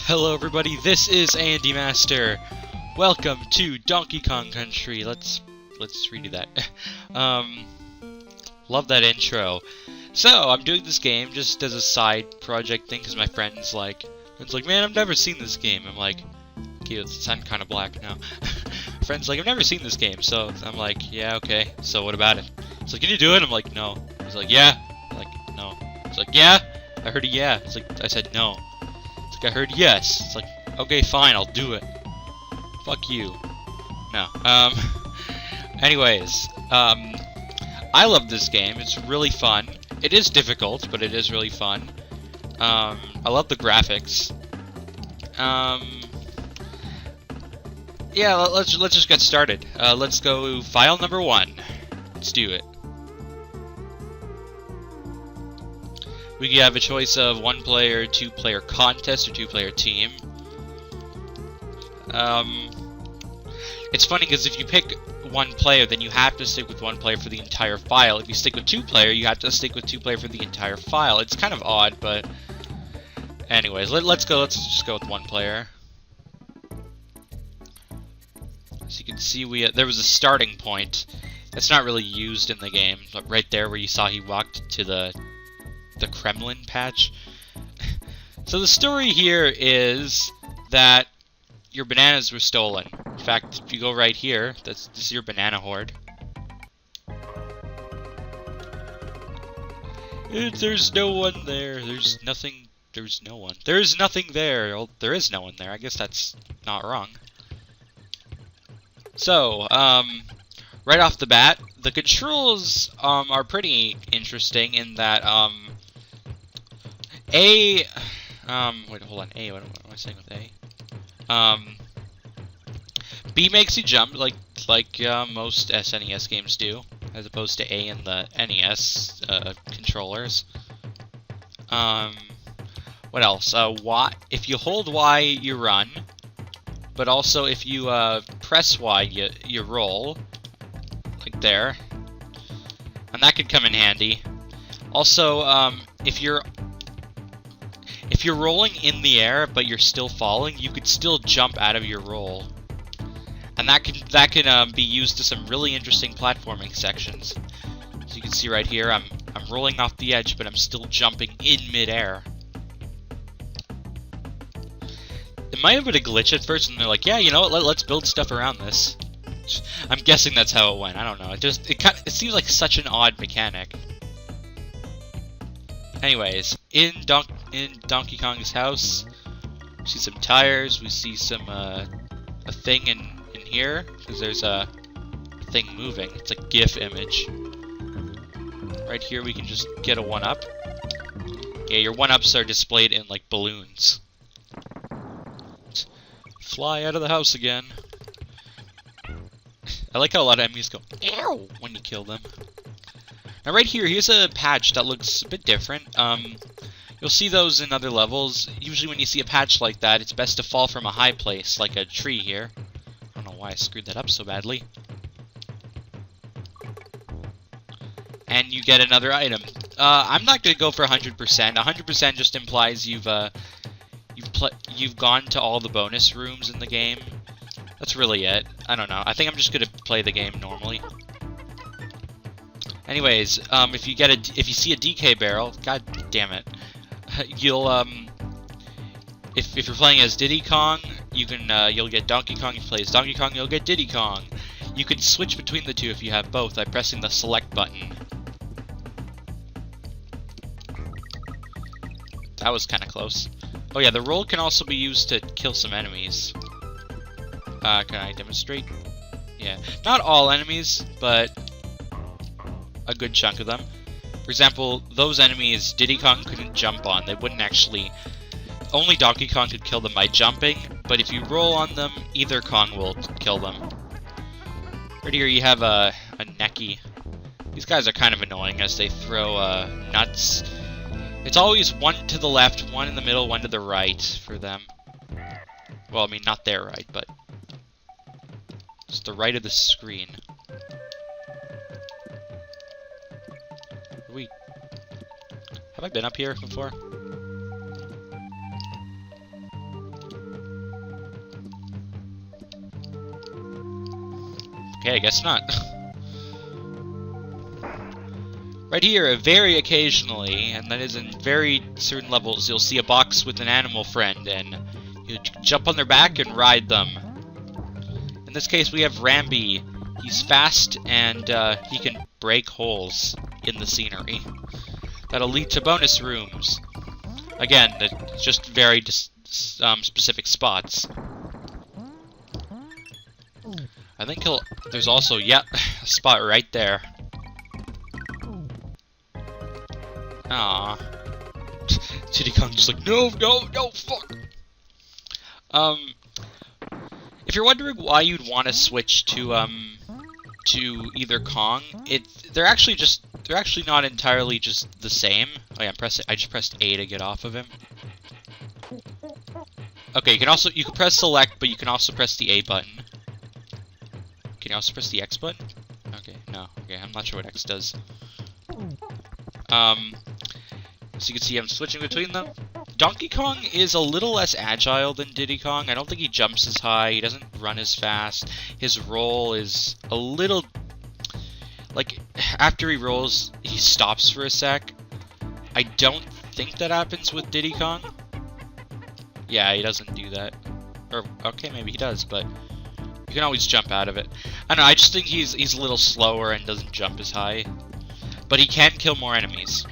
Hello everybody, this is Andy Master. Welcome to Donkey Kong Country. Let's redo that. Love that intro. So, I'm doing this game just as a side project thing because my friend's like, man, I've never seen this game. I'm like, okay, it's kind of black now. Friend's like, I've never seen this game. So, I'm like, yeah, okay. So, what about it? He's like, can you do it? I'm like, no. He's like, yeah. I'm like, no. He's like, yeah. I heard a yeah. It's like, I said no. It's like, I heard yes. It's like, okay, fine, I'll do it. Fuck you. No. Anyways, I love this game. It's really fun. It is difficult, but it is really fun. I love the graphics. Yeah, let's just get started. Let's go file number 1. Let's do it. We can have a choice of 1-player, 2-player contest, or 2-player team. It's funny because if you pick 1 player, then you have to stick with 1 player for the entire file. If you stick with 2-player, you have to stick with 2-player for the entire file. It's kind of odd, but anyways, let's just go with 1 player. As you can see, there was a starting point. It's not really used in the game, but right there where you saw he walked to the Kremlin patch. So the story here is that your bananas were stolen. In fact, if you go right here, this is your banana horde. There's no one there. There's nothing. There's no one. There's nothing there. Well, there is no one there. I guess that's not wrong. So, right off the bat, the controls are pretty interesting in that wait, hold on. A, what am I saying with A? B makes you jump like most SNES games do, as opposed to A in the NES controllers. What else? Y. If you hold Y, you run, but also if you press Y, you roll, like there, and that could come in handy. Also, if you're rolling in the air but you're still falling, you could still jump out of your roll, and that can be used to some really interesting platforming sections. As you can see right here, I'm rolling off the edge, but I'm still jumping in midair. It might have been a glitch at first, and they're like, yeah, you know what? Let's build stuff around this. I'm guessing that's how it went. I don't know. It seems like such an odd mechanic. Anyways, in Donkey Kong's house, we see some tires. We see some a thing in here because there's a thing moving. It's a GIF image. Right here, we can just get a 1-up. Yeah, your 1-ups are displayed in like balloons. Fly out of the house again. I like how a lot of enemies go "Ow" when you kill them. Now right here, here's a patch that looks a bit different. You'll see those in other levels. Usually when you see a patch like that, it's best to fall from a high place, like a tree here. I don't know why I screwed that up so badly. And you get another item. I'm not going to go for 100%. 100% just implies you've gone to all the bonus rooms in the game. That's really it. I don't know. I think I'm just going to play the game normally. Anyways, if you see a DK barrel, god damn it, you'll if you're playing as Diddy Kong, you'll get Donkey Kong. If you play as Donkey Kong, you'll get Diddy Kong. You can switch between the two if you have both by pressing the select button. That was kind of close. Oh yeah, the roll can also be used to kill some enemies. Can I demonstrate? Yeah, not all enemies, but a good chunk of them. For example, those enemies Diddy Kong couldn't jump on. They wouldn't actually... Only Donkey Kong could kill them by jumping, but if you roll on them, either Kong will kill them. Right here you have a Necky. These guys are kind of annoying as they throw nuts. It's always 1 to the left, 1 in the middle, 1 to the right for them. Well, I mean, not their right, but it's the right of the screen. Have I been up here before? Okay, I guess not. Right here, very occasionally, and that is in very certain levels, you'll see a box with an animal friend, and you jump on their back and ride them. In this case, we have Rambi. He's fast, and he can break holes in the scenery. That'll lead to bonus rooms. Again, just very specific spots. I think there's also, yep, a spot right there. Aww. Diddy Kong just like, no, fuck! If you're wondering why you'd want to switch to either Kong, they're actually not entirely just the same. Oh yeah, I just pressed A to get off of him. Okay, you can press select, but you can also press the A button. Can you also press the X button? Okay, no. Okay, I'm not sure what X does. So you can see I'm switching between them. Donkey Kong is a little less agile than Diddy Kong. I don't think he jumps as high. He doesn't run as fast. His roll is a little... like, after he rolls, he stops for a sec. I don't think that happens with Diddy Kong. Yeah, he doesn't do that. Or, okay, maybe he does, but... you can always jump out of it. I don't know, I just think he's a little slower and doesn't jump as high. But he can kill more enemies.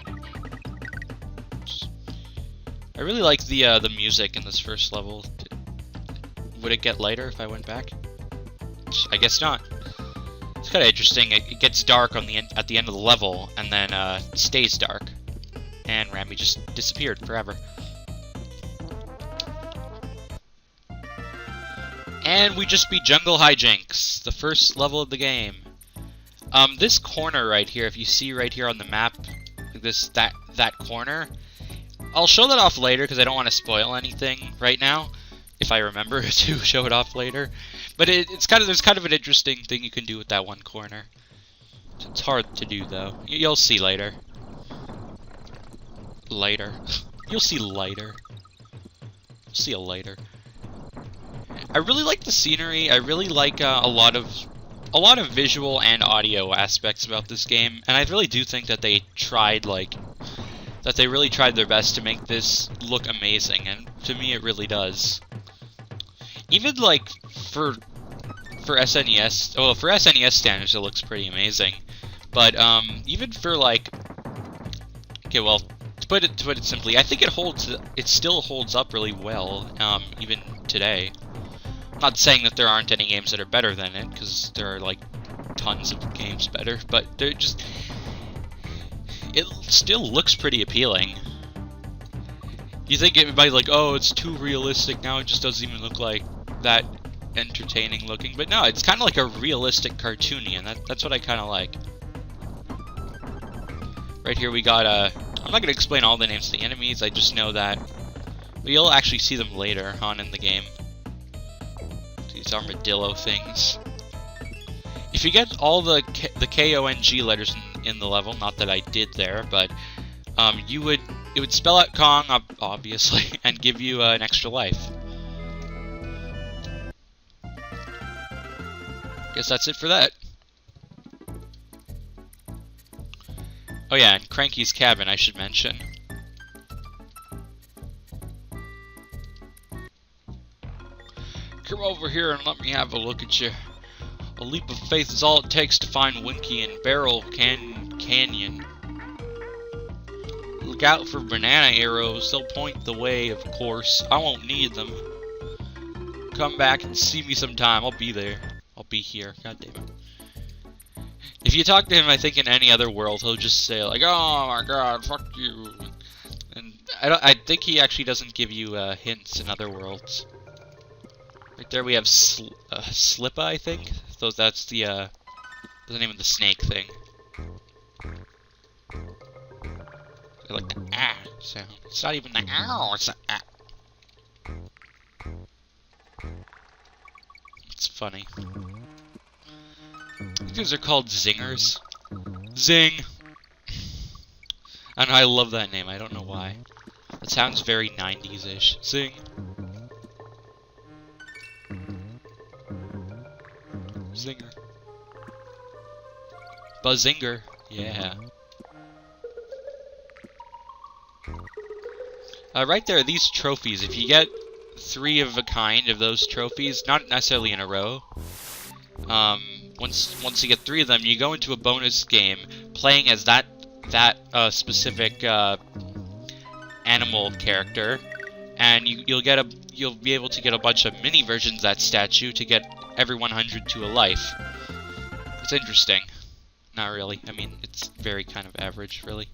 I really like the music in this first level. Would it get lighter if I went back? I guess not. It's kind of interesting. It gets dark at the end of the level, and then stays dark. And Rambi just disappeared forever. And we just beat Jungle Hijinks, the first level of the game. This corner right here, if you see right here on the map, that corner, I'll show that off later because I don't want to spoil anything right now, if I remember to show it off later. But there's kind of an interesting thing you can do with that one corner. It's hard to do though. You'll see later. You'll see later. You'll see it later. I really like the scenery. I really like a lot of visual and audio aspects about this game, and I really do think that they really tried their best to make this look amazing, and to me it really does. Even like for SNES, well, for SNES standards it looks pretty amazing, but even for like, okay, well, to put it simply, I think it still holds up really well, even today. I'm not saying that there aren't any games that are better than it, because there are like tons of games better, but they're just, it still looks pretty appealing. You think everybody's like, oh, it's too realistic now, it just doesn't even look like that entertaining looking, but no, it's kind of like a realistic cartoony, and that's what I kind of like. Right here we got I'm not going to explain all the names of the enemies, I just know that you'll actually see them later on in the game. These armadillo things. If you get all the K-O-N-G letters in the level, not that I did there, but it would spell out Kong, obviously, and give you an extra life. Guess that's it for that. Oh yeah, and Crankys Cabin, I should mention. Come over here and let me have a look at you. A leap of faith is all it takes to find Winky in Barrel Canyon. Look out for banana arrows, they'll point the way, of course. I won't need them. Come back and see me sometime, I'll be there. I'll be here, god damn it. If you talk to him, I think in any other world, he'll just say like, oh my god, fuck you. And I think he actually doesn't give you hints in other worlds. Right there we have Slippa, I think. So that's the name of the snake thing. I like the ah sound. It's not even the ow, it's the ah. It's funny. These are called zingers. Zing! And I love that name, I don't know why. It sounds very 90s-ish. Zing! Zinger. Buzzinger. Yeah. Right there, these trophies. If you get 3 of a kind of those trophies, not necessarily in a row, once you get 3 of them, you go into a bonus game playing as that specific animal character, and you'll be able to get a bunch of mini versions of that statue to get every 100 to a life. It's interesting. Not really. I mean, it's very kind of average, really.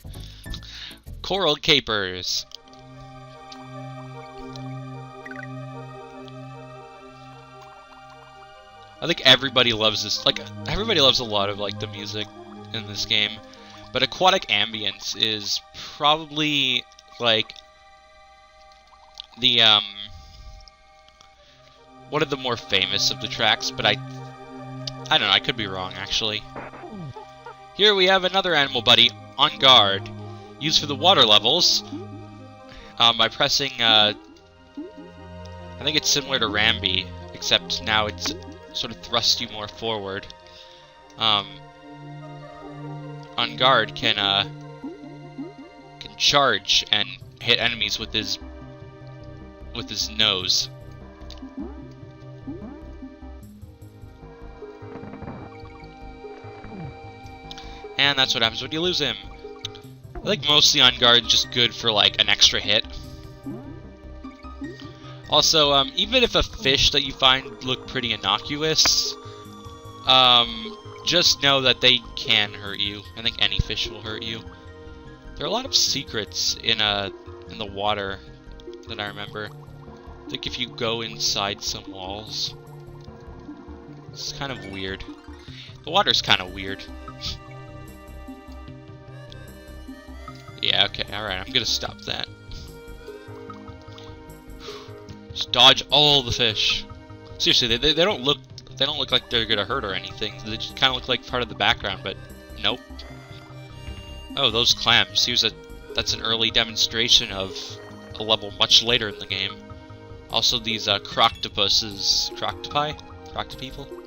Coral capers. I think everybody loves this. Like, everybody loves a lot of, like, the music in this game. But Aquatic Ambience is probably, like, the, one of the more famous of the tracks, but I don't know, I could be wrong, actually. Here we have another animal buddy, On Guard, used for the water levels, by pressing, I think it's similar to Rambi, except now it's sort of thrusts you more forward. On Guard can charge and hit enemies with his nose. And that's what happens when you lose him. I think mostly On Guard is just good for, like, an extra hit. Also, even if a fish that you find look pretty innocuous, just know that they can hurt you. I think any fish will hurt you. There are a lot of secrets in the water that I remember. I think if you go inside some walls, it's kind of weird. The water's kind of weird. Yeah, okay, alright, I'm gonna stop that. Just dodge all the fish. Seriously, they don't look like they're gonna hurt or anything. They just kind of look like part of the background, but nope. Oh, those clams. That's an early demonstration of a level much later in the game. Also, these croctopuses, croctopeople.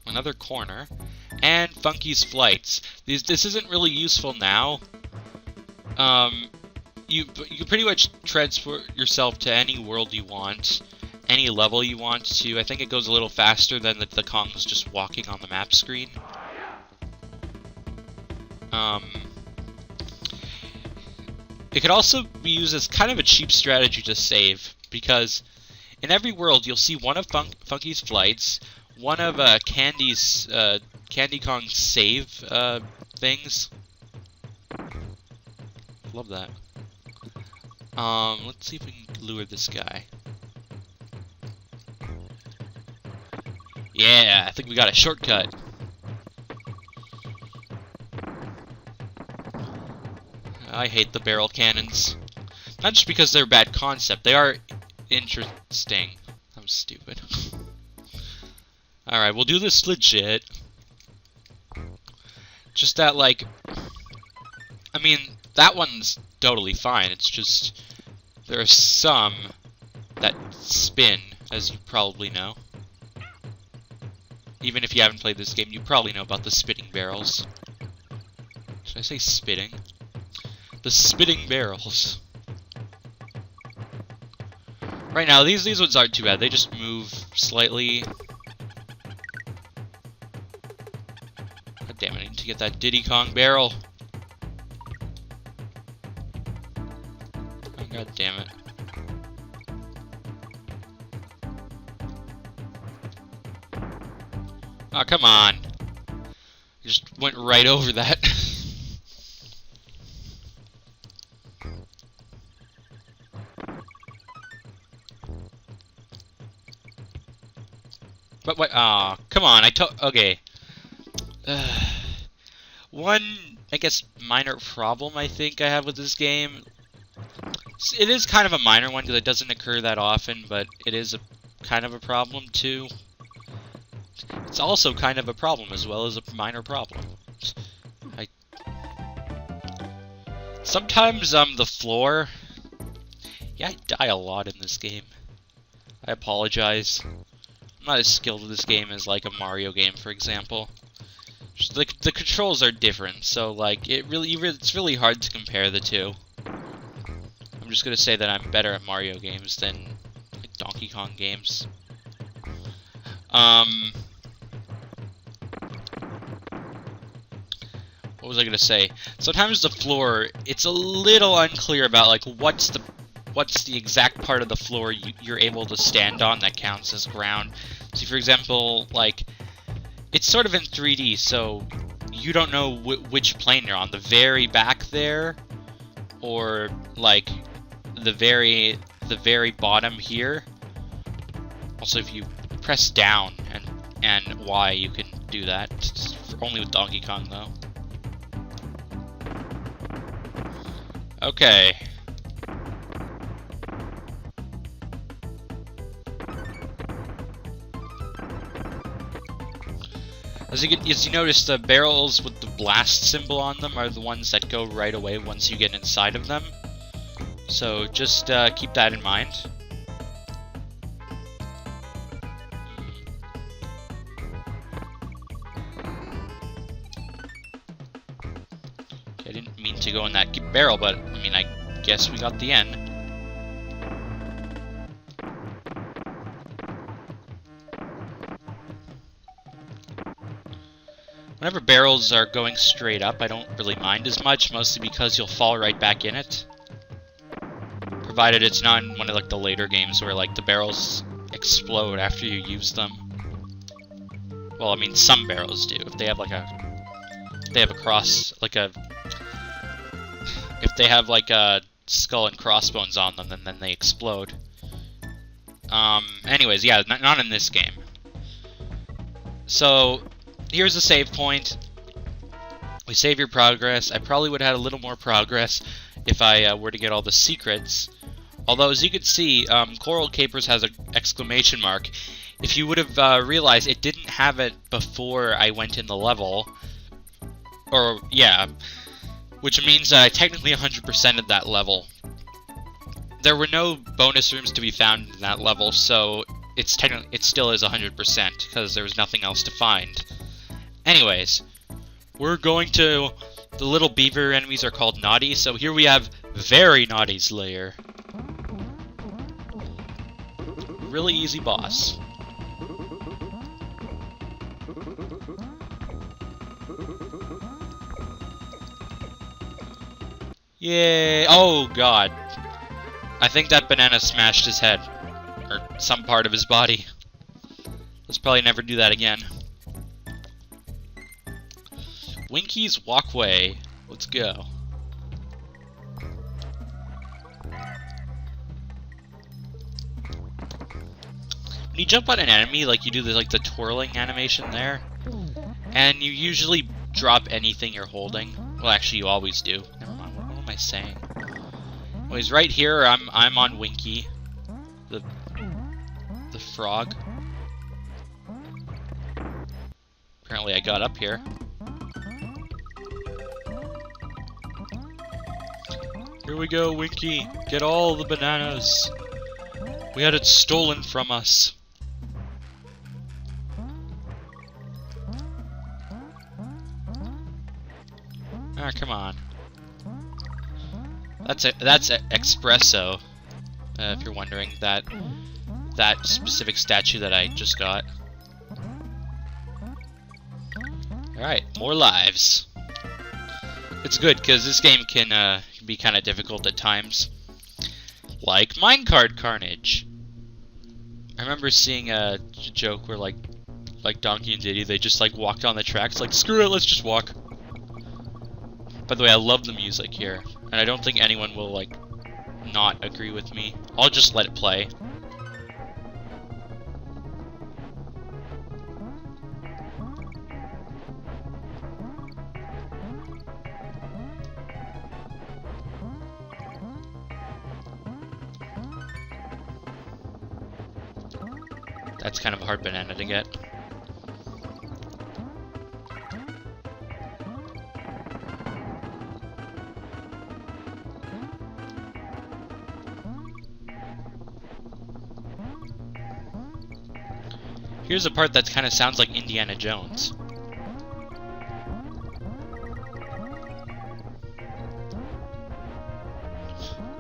Another corner, and Funky's flights. This isn't really useful now. You can pretty much transport yourself to any world you want, any level you want to. I think it goes a little faster than the Kongs just walking on the map screen. It could also be used as kind of a cheap strategy to save, because in every world you'll see one of Funky's flights, one of Candy Kong's save things. Love that. Let's see if we can lure this guy. Yeah, I think we got a shortcut. I hate the barrel cannons. Not just because they're a bad concept, they are interesting. I'm stupid. Alright, we'll do this legit. Just that, like... I mean, that one's totally fine. It's just... there are some that spin, as you probably know. Even if you haven't played this game, you probably know about the spitting barrels. Should I say spitting? The spitting barrels. Right now, these ones aren't too bad. They just move slightly. God damn it, I need to get that Diddy Kong barrel. Oh, god damn it. Oh, come on. Just went right over that. But what? Aw, oh, come on. Okay. One, I guess, minor problem I think I have with this game. It is kind of a minor one because it doesn't occur that often, but it is a kind of a problem too. It's also kind of a problem as well as a minor problem. Sometimes the floor. Yeah, I die a lot in this game. I apologize. I'm not as skilled at this game as like a Mario game, for example. Just the controls are different, so like it's really hard to compare the two. I'm just gonna say that I'm better at Mario games than like Donkey Kong games. What was I gonna say? Sometimes the floor, it's a little unclear about like what's the exact part of the floor you're able to stand on that counts as ground. See, for example, like it's sort of in 3D, so you don't know which plane you're on. The very back there, or like the very bottom here. Also, if you press down and Y, you can do that. It's only with Donkey Kong though. Okay. As you notice, the barrels with the blast symbol on them are the ones that go right away once you get inside of them. So just keep that in mind. Okay, I didn't mean to go in that barrel, but I mean, I guess we got the end. Whenever barrels are going straight up, I don't really mind as much, mostly because you'll fall right back in it. Provided it's not in one of like the later games where like the barrels explode after you use them. Well, I mean some barrels do. If they have like if they have like a skull and crossbones on them, then they explode. Anyways, yeah, not in this game. So here's the save point. We save your progress. I probably would have had a little more progress if I were to get all the secrets. Although, as you can see, Coral Capers has an exclamation mark. If you would have realized, it didn't have it before I went in the level. Or, yeah. Which means that I technically 100%ed that level. There were no bonus rooms to be found in that level, so it still is 100%, because there was nothing else to find. Anyways, we're going to... The little beaver enemies are called Naughty, so here we have Very Naughty's lair. Really easy boss. Yay! Oh god. I think that banana smashed his head. Or some part of his body. Let's probably never do that again. Winkys walkway. Let's go. When you jump on an enemy, like you do the twirling animation there, and you usually drop anything you're holding. Well, actually, you always do. Never mind. What am I saying? Anyways, right here, I'm on Winky, the frog. Apparently, I got up here. Here we go, Winky. Get all the bananas. We had it stolen from us. Ah, come on. That's espresso. If you're wondering, that specific statue that I just got. All right, more lives. It's good because this game can be kind of difficult at times, like Minecart Carnage. I remember seeing a joke where like Donkey and Diddy, they just like walked on the tracks, like screw it, let's just walk. By the way, I love the music here, and I don't think anyone will like not agree with me. I'll just let it play. That's kind of a hard banana to get. Here's a part that kind of sounds like Indiana Jones.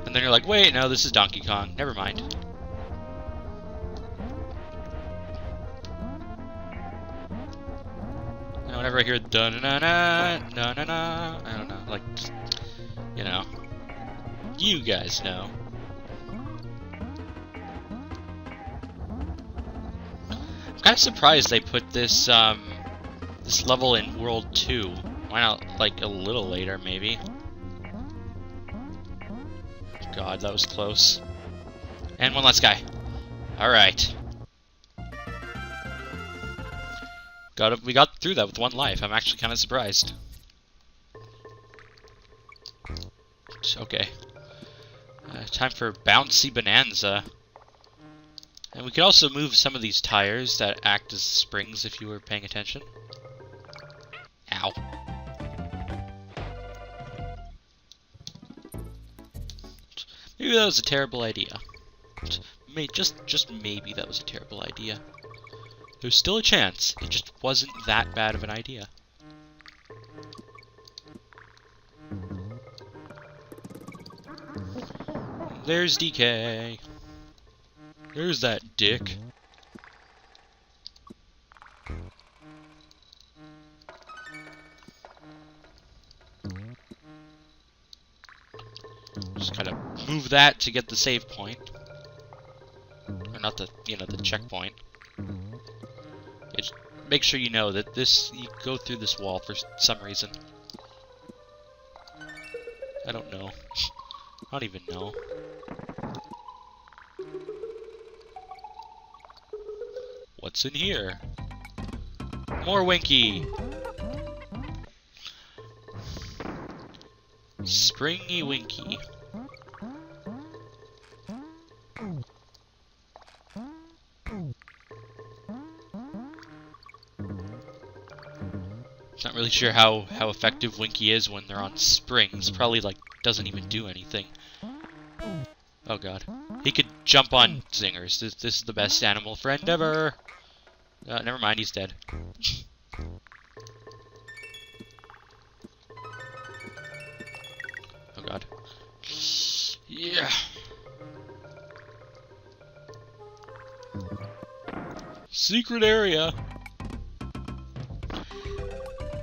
And then you're like, wait, no, this is Donkey Kong. Never mind. And whenever I hear da-na-na-na, na-na-na, I don't know, like, you know. You guys know. I'm kind of surprised they put this, this level in World 2. Why not, like, a little later, maybe? God, that was close. And one last guy. Alright. We got through that with one life. I'm actually kind of surprised. Okay. Time for Bouncy Bonanza. And we could also move some of these tires that act as springs if you were paying attention. Ow. Maybe that was a terrible idea. Just maybe that was a terrible idea. There's still a chance. It just wasn't that bad of an idea. There's DK. There's that dick. Just kind of move that to get the save point. Or not the, you know, the checkpoint. Just make sure you know that this, you go through this wall for some reason. I don't know. I don't even know. What's in here? More Winky! Springy Winky. Not really sure how effective Winky is when they're on springs. Probably, like, doesn't even do anything. Oh god. He could jump on zingers. This is the best animal friend ever! Never mind, he's dead. Oh god. Yeah! Secret area!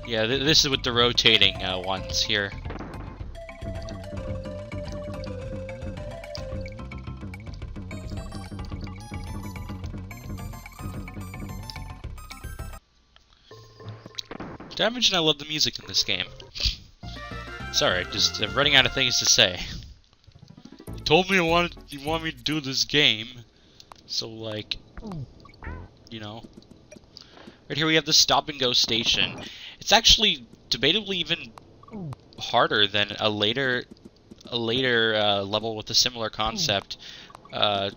Yeah, this is with the rotating ones here. Did I mention I love the music in this game? Sorry, just running out of things to say. You told me you want me to do this game, so like, you know. Right here we have the stop and go station. It's actually debatably even harder than a later level with a similar concept. The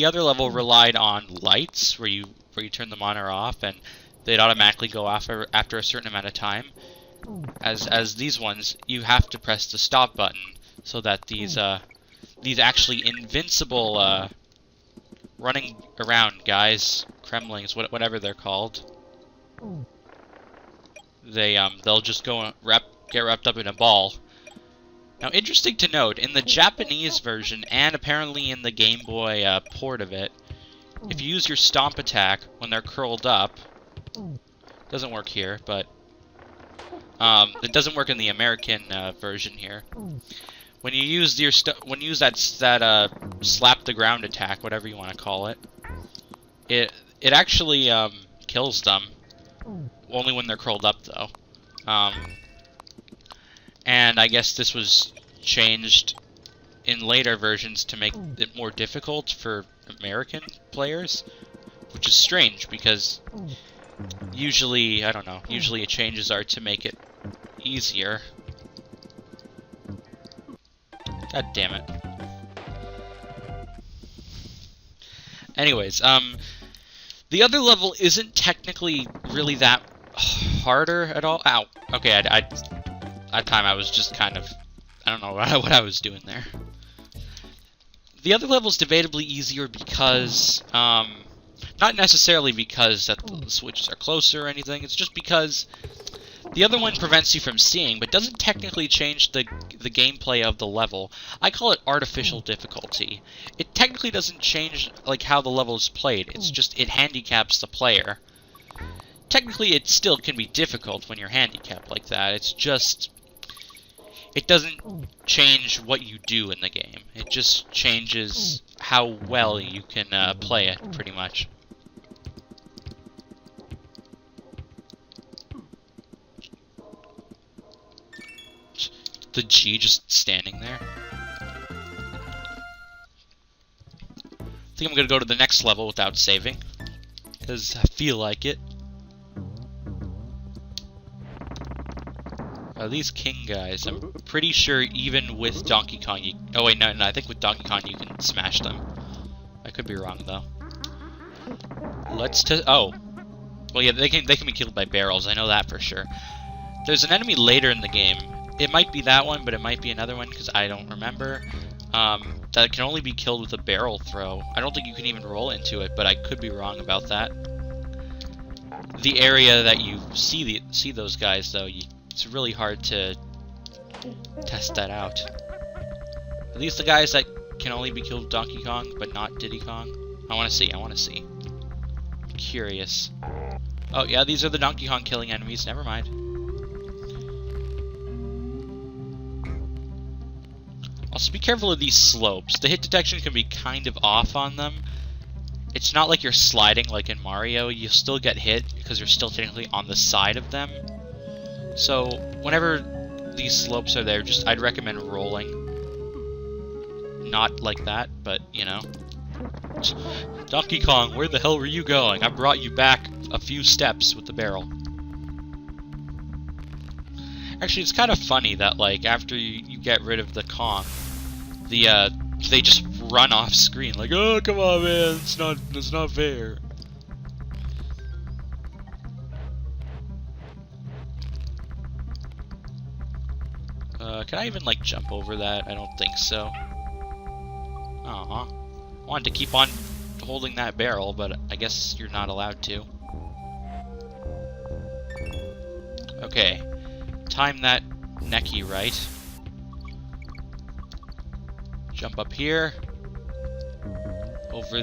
other level relied on lights where you turn them on or off, and they'd automatically go off after a certain amount of time. As these ones, you have to press the stop button so that these actually invincible running around guys, Kremlings, whatever they're called, they'll just get wrapped up in a ball. Now, interesting to note, in the Japanese version and apparently in the Game Boy port of it, if you use your stomp attack when they're curled up, doesn't work here, but it doesn't work in the American version here. When you use that slap the ground attack, whatever you want to call it, it actually kills them. Only when they're curled up, though. And I guess this was changed in later versions to make it more difficult for American players, which is strange because usually, I don't know, usually changes are to make it easier. God damn it. Anyways, the other level isn't technically really that harder at all. Ow. Okay, that time I was just kind of, I don't know what I was doing there. The other level is debatably easier because Not necessarily because that the switches are closer or anything, it's just because the other one prevents you from seeing, but doesn't technically change the gameplay of the level. I call it artificial difficulty. It technically doesn't change like how the level is played, it's just it handicaps the player. Technically it still can be difficult when you're handicapped like that, it's just it doesn't change what you do in the game. It just changes how well you can play it, pretty much. The G just standing there. I think I'm gonna go to the next level without saving, because I feel like it. These king guys, I'm pretty sure even with Donkey Kong you... Oh wait, no, I think with Donkey Kong you can smash them. I could be wrong though. Let's oh. Well yeah, they can be killed by barrels, I know that for sure. There's an enemy later in the game. It might be that one, but it might be another one, because I don't remember. That can only be killed with a barrel throw. I don't think you can even roll into it, but I could be wrong about that. The area that you see those guys though, it's really hard to test that out. Are these the guys that can only be killed with Donkey Kong, but not Diddy Kong? I want to see. I'm curious. Oh, yeah, these are the Donkey Kong killing enemies. Never mind. Also, be careful of these slopes. The hit detection can be kind of off on them. It's not like you're sliding like in Mario. You'll still get hit because you're still technically on the side of them. So, whenever these slopes are there, I'd recommend rolling. Not like that, but, you know. Donkey Kong, where the hell were you going? I brought you back a few steps with the barrel. Actually, it's kind of funny that, like, after you get rid of the Kong, they just run off screen, like, oh, come on, man, it's not fair. Can I even, like, jump over that? I don't think so. Aw. I wanted to keep on holding that barrel, but I guess you're not allowed to. Okay. Time that necky right. Jump up here. Over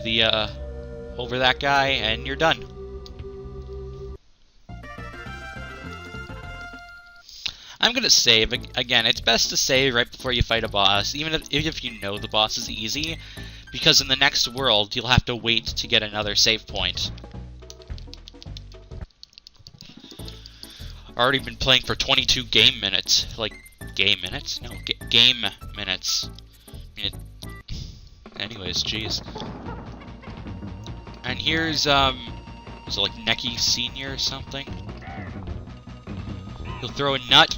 that guy, and you're done. I'm gonna save. Again, it's best to save right before you fight a boss, even if you know the boss is easy, because in the next world, you'll have to wait to get another save point. Already been playing for 22 game minutes. Like, game minutes? No, game minutes. I mean, anyways, jeez. And here's, was it like Necky Senior or something? You'll throw a nut,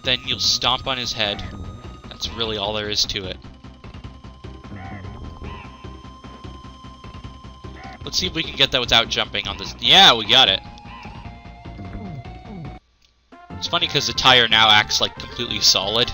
then you'll stomp on his head. That's really all there is to it. Let's see if we can get that without jumping on this. Yeah, we got it. It's funny because the tire now acts like completely solid.